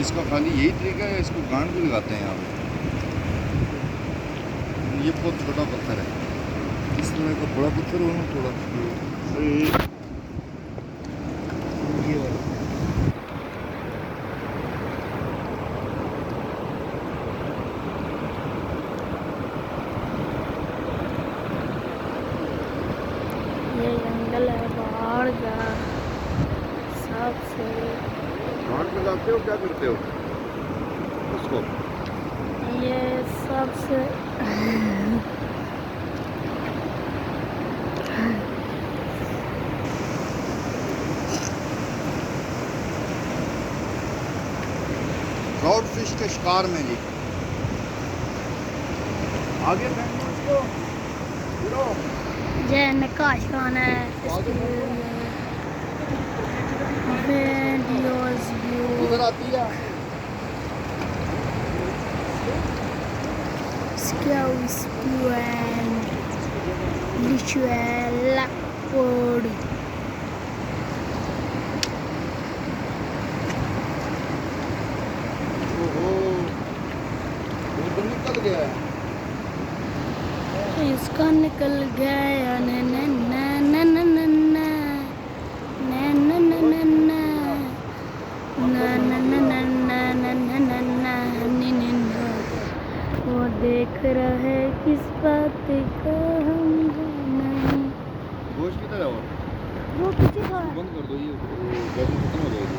इसका खाली यही तरीका है, इसको गांड भी लगाते हैं यहाँ पे। ये बहुत छोटा पत्थर है, इस तरह का बड़ा पत्थर हो ना थोड़ा ये वाला। ये जंगल है बाहर का सबसे। गांड लगाते हो क्या करते हो उसको? ये सबसे ट्राउट फिश के शिकार में जी आगे फेंको उसको। ये नकाश खाना है वीडियोस उधर आती है। Skills and visual leopard. ओहो उधर निकल गया है। इसका निकल गया न न न न न न न न न न न न वो देख रहे किस बात का हम नहीं। गोश्त की तरह वो पीछे था। बंद कर दो, ये गर्मी खत्म हो जाएगी।